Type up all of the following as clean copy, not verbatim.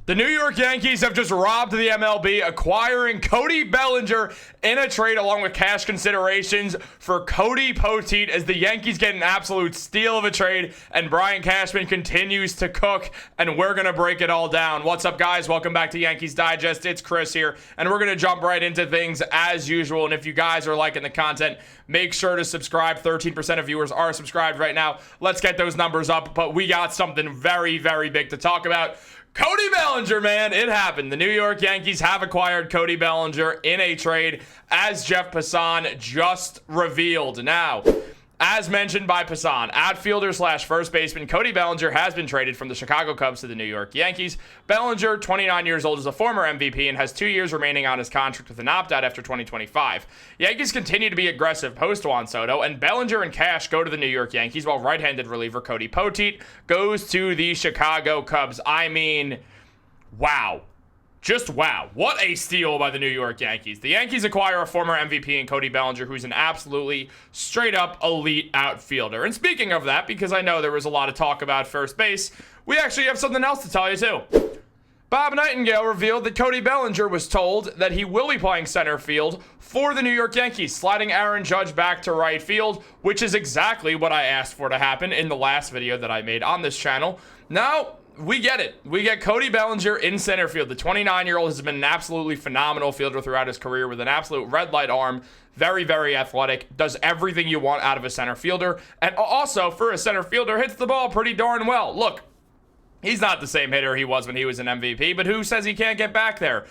The New York Yankees have just robbed the MLB, acquiring Cody Bellinger in a trade along with cash considerations for Cody Poteet, as the Yankees get an absolute steal of a trade and Brian Cashman continues to cook, and we're going to break it all down. What's up, guys? Welcome back to Yankees Digest. It's Chris here, and we're going to jump right into things as usual. And if you guys are liking the content, make sure to subscribe. 13% of viewers are subscribed right now. Let's get those numbers up, but we got something very, very big to talk about. Cody Bellinger, man, it happened. The New York Yankees have acquired Cody Bellinger in a trade, as Jeff Passan just revealed. Now, as mentioned by Passan, outfielder slash first baseman Cody Bellinger has been traded from the Chicago Cubs to the New York Yankees. Bellinger, 29 years old, is a former MVP and has 2 years remaining on his contract with an opt-out after 2025. Yankees continue to be aggressive post Juan Soto, and Bellinger and cash go to the New York Yankees, while right-handed reliever Cody Poteet goes to the Chicago Cubs. I mean, wow. Just wow. What a steal by the New York Yankees. The Yankees acquire a former MVP in Cody Bellinger, who's an absolutely straight-up elite outfielder. And speaking of that, because I know there was a lot of talk about first base, we actually have something else to tell you, too. Bob Nightingale revealed that Cody Bellinger was told that he will be playing center field for the New York Yankees, sliding Aaron Judge back to right field, which is exactly what I asked for to happen in the last video that I made on this channel. Now, we get it. We get Cody Bellinger in center field. The 29-year-old has been an absolutely phenomenal fielder throughout his career with an absolute red light arm. Very, very athletic. Does everything you want out of a center fielder. And also, for a center fielder, hits the ball pretty darn well. Look, he's not the same hitter he was when he was an MVP, but who says he can't get back there?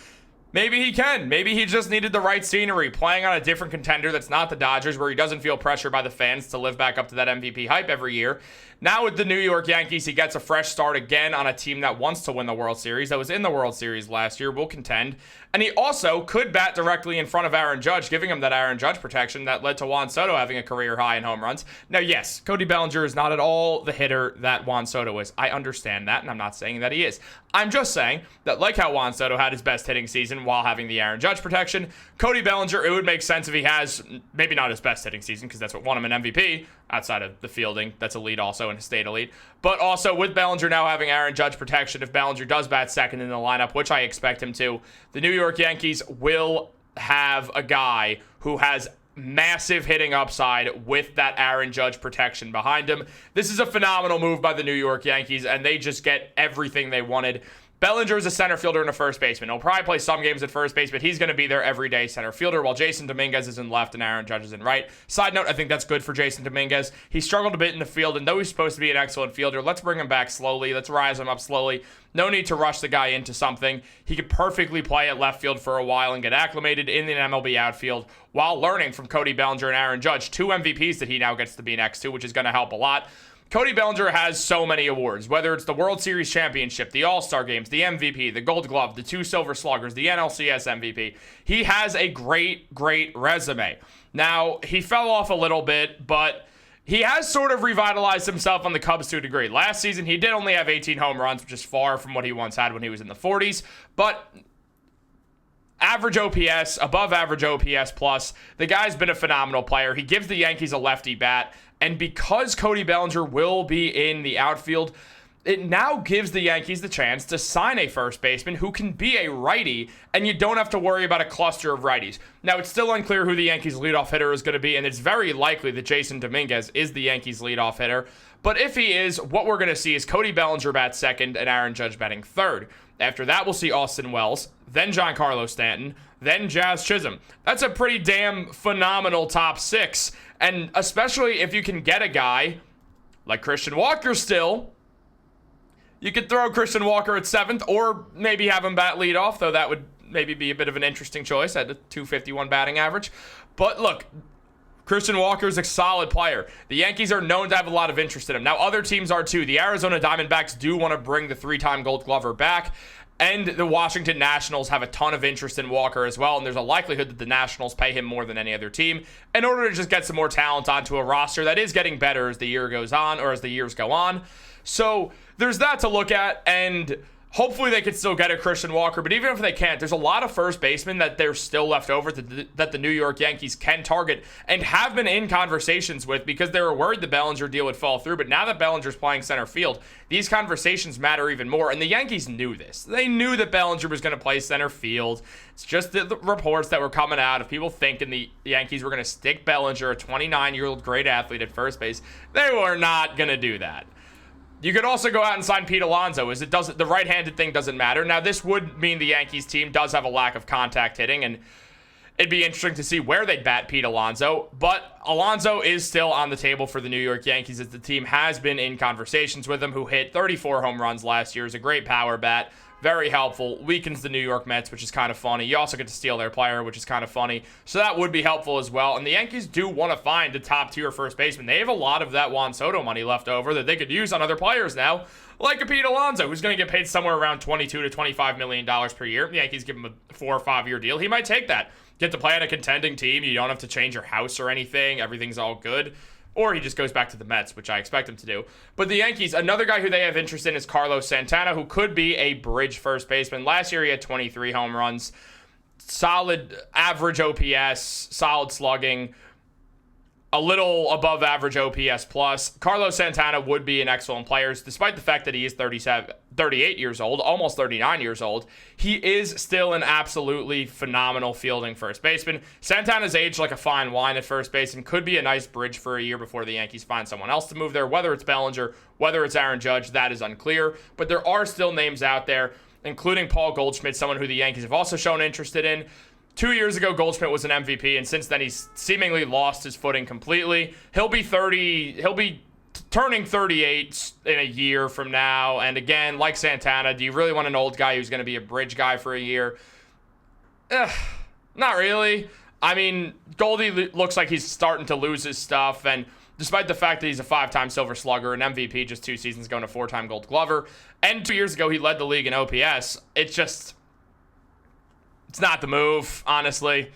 Maybe he can. Maybe he just needed the right scenery, playing on a different contender that's not the Dodgers, where he doesn't feel pressure by the fans to live back up to that MVP hype every year. Now with the New York Yankees, he gets a fresh start again on a team that wants to win the World Series, that was in the World Series last year, will contend. And he also could bat directly in front of Aaron Judge, giving him that Aaron Judge protection that led to Juan Soto having a career high in home runs. Now, yes, Cody Bellinger is not at all the hitter that Juan Soto is. I understand that, and I'm not saying that he is. I'm just saying that, like how Juan Soto had his best hitting season while having the Aaron Judge protection, Cody Bellinger, it would make sense if he has, maybe not his best hitting season, because that's what won him an MVP, outside of the fielding, that's elite also, and stayed elite. But also, with Bellinger now having Aaron Judge protection, if Bellinger does bat second in the lineup, which I expect him to, the New York Yankees will have a guy who has massive hitting upside with that Aaron Judge protection behind him. This is a phenomenal move by the New York Yankees, and they just get everything they wanted. Bellinger is a center fielder and a first baseman. He'll probably play some games at first base, but he's going to be their everyday center fielder, while Jason Dominguez is in left and Aaron Judge is in right. Side note, I think that's good for Jason Dominguez. He struggled a bit in the field, and though he's supposed to be an excellent fielder, let's bring him back slowly. Let's rise him up slowly. No need to rush the guy into something. He could perfectly play at left field for a while and get acclimated in the MLB outfield while learning from Cody Bellinger and Aaron Judge, two MVPs that he now gets to be next to, which is going to help a lot. Cody Bellinger has so many awards, whether it's the World Series championship, the All-Star games, the MVP, the Gold Glove, the 2 Silver Sluggers, the NLCS MVP. He has a great, great resume. Now, he fell off a little bit, but he has sort of revitalized himself on the Cubs to a degree. Last season, he did only have 18 home runs, which is far from what he once had when he was in the 40s, but average OPS, above average OPS plus. The guy's been a phenomenal player. He gives the Yankees a lefty bat. And because Cody Bellinger will be in the outfield, it now gives the Yankees the chance to sign a first baseman who can be a righty, and you don't have to worry about a cluster of righties. Now, it's still unclear who the Yankees' leadoff hitter is going to be, and it's very likely that Jason Dominguez is the Yankees' leadoff hitter. But if he is, what we're going to see is Cody Bellinger bat second and Aaron Judge batting third. After that, we'll see Austin Wells, then Giancarlo Stanton, then Jazz Chisholm. That's a pretty damn phenomenal top six. And especially if you can get a guy like Christian Walker still, you could throw Christian Walker at seventh, or maybe have him bat leadoff, though that would maybe be a bit of an interesting choice at a 251 batting average. But look, Christian Walker is a solid player. The Yankees are known to have a lot of interest in him. Now, other teams are too. The Arizona Diamondbacks do want to bring the 3-time Gold Glover back, and the Washington Nationals have a ton of interest in Walker as well, and there's a likelihood that the Nationals pay him more than any other team in order to just get some more talent onto a roster that is getting better as the year goes on, or as the years go on. So there's that to look at, and Hopefully they could still get a Christian Walker, but even if they can't, there's a lot of first basemen that they're still left over that the New York Yankees can target and have been in conversations with, because they were worried the Bellinger deal would fall through. But now that Bellinger's playing center field, these conversations matter even more. And the Yankees knew this. They knew that Bellinger was going to play center field. It's just the reports that were coming out of people thinking the Yankees were going to stick Bellinger, a 29-year-old great athlete, at first base. They were not going to do that. You could also go out and sign Pete Alonso, as the right-handed thing doesn't matter. Now, this would mean the Yankees team does have a lack of contact hitting, and it'd be interesting to see where they'd bat Pete Alonso. But Alonso is still on the table for the New York Yankees, as the team has been in conversations with him, who hit 34 home runs last year. Is a great power bat. Very helpful. Weakens the New York Mets, which is kind of funny. You also get to steal their player, which is kind of funny. So that would be helpful as well. And the Yankees do want to find a top-tier first baseman. They have a lot of that Juan Soto money left over that they could use on other players now, like a Pete Alonso, who's going to get paid somewhere around $22 to $25 million per year. The Yankees give him a 4 or 5 year deal. He might take that. Get to play on a contending team. You don't have to change your house or anything. Everything's all good. Or he just goes back to the Mets, which I expect him to do. But the Yankees, another guy who they have interest in is Carlos Santana, who could be a bridge first baseman. Last year, he had 23 home runs, solid average OPS, solid slugging, a little above average OPS plus. Carlos Santana would be an excellent player, despite the fact that he is 38 years old, almost 39 years old. He is still an absolutely phenomenal fielding first baseman. Santana's aged like a fine wine at first base and could be a nice bridge for a year before the Yankees find someone else to move there. Whether it's Bellinger, whether it's Aaron Judge, that is unclear. But there are still names out there, including Paul Goldschmidt, someone who the Yankees have also shown interested in. 2 years ago, Goldschmidt was an MVP, and since then he's seemingly lost his footing completely. He'll be turning 38 in a year from now. And again, like Santana, do you really want an old guy who's going to be a bridge guy for a year? Not really. I mean, Goldie looks like he's starting to lose his stuff, and despite the fact that he's a 5-time Silver Slugger, an MVP just 2 seasons ago, and a 4-time Gold Glover, and 2 years ago he led the league in OPS, it's not the move, honestly.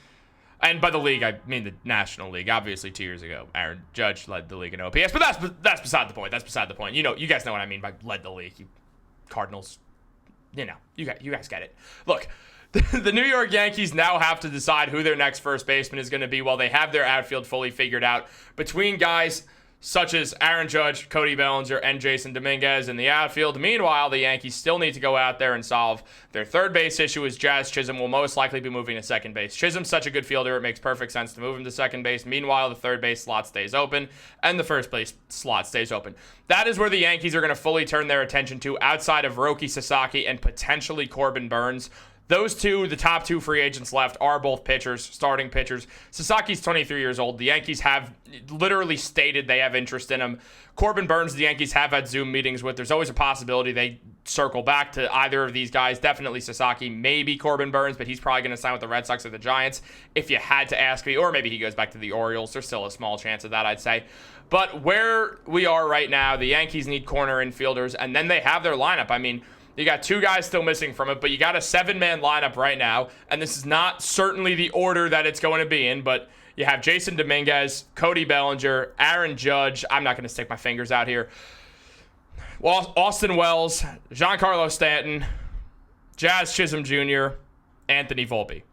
And by the league, I mean the National League. Obviously, 2 years ago, Aaron Judge led the league in OPS. But that's beside the point. That's beside the point. You guys know what I mean by led the league. You Cardinals, you guys get it. Look, the New York Yankees now have to decide who their next first baseman is going to be while they have their outfield fully figured out. Between guys such as Aaron Judge, Cody Bellinger, and Jason Dominguez in the outfield. Meanwhile, the Yankees still need to go out there and solve their third base issue, as Jazz Chisholm will most likely be moving to second base. Chisholm's such a good fielder, it makes perfect sense to move him to second base. Meanwhile, the third base slot stays open, and the first base slot stays open. That is where the Yankees are going to fully turn their attention to, outside of Roki Sasaki and potentially Corbin Burns. Those two, the top 2 free agents left, are both pitchers, starting pitchers. Sasaki's 23 years old. The Yankees have literally stated they have interest in him. Corbin Burns, the Yankees have had Zoom meetings with. There's always a possibility they circle back to either of these guys. Definitely Sasaki, maybe Corbin Burns, but he's probably going to sign with the Red Sox or the Giants if you had to ask me. Or maybe he goes back to the Orioles. There's still a small chance of that, I'd say. But where we are right now, the Yankees need corner infielders, and then they have their lineup. I mean, you got 2 guys still missing from it, but you got a 7-man lineup right now, and this is not certainly the order that it's going to be in, but you have Jason Dominguez, Cody Bellinger, Aaron Judge. I'm not going to stick my fingers out here. Austin Wells, Giancarlo Stanton, Jazz Chisholm Jr., Anthony Volpe.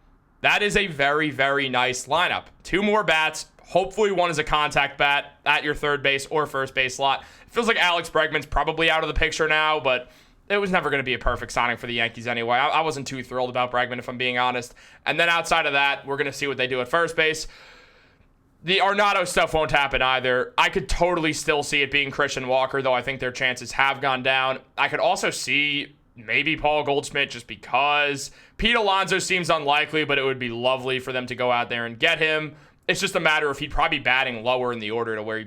That is a very, very nice lineup. 2 more bats. Hopefully one is a contact bat at your third base or first base slot. It feels like Alex Bregman's probably out of the picture now, but it was never going to be a perfect signing for the Yankees anyway. I wasn't too thrilled about Bregman, if I'm being honest. And then outside of that, we're going to see what they do at first base. The Arenado stuff won't happen either. I could totally still see it being Christian Walker, though I think their chances have gone down. I could also see maybe Paul Goldschmidt, just because. Pete Alonso seems unlikely, but it would be lovely for them to go out there and get him. It's just a matter of he'd probably be batting lower in the order to where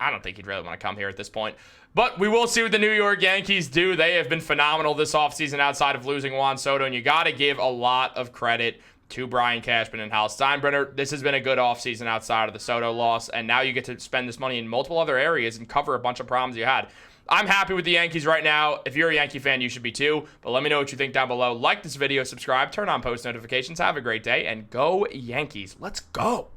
I don't think he'd really want to come here at this point. But we will see what the New York Yankees do. They have been phenomenal this offseason outside of losing Juan Soto, and you got to give a lot of credit to Brian Cashman and Hal Steinbrenner. This has been a good offseason outside of the Soto loss, and now you get to spend this money in multiple other areas and cover a bunch of problems you had. I'm happy with the Yankees right now. If you're a Yankee fan, you should be too. But let me know what you think down below. Like this video, subscribe, turn on post notifications. Have a great day, and go Yankees. Let's go.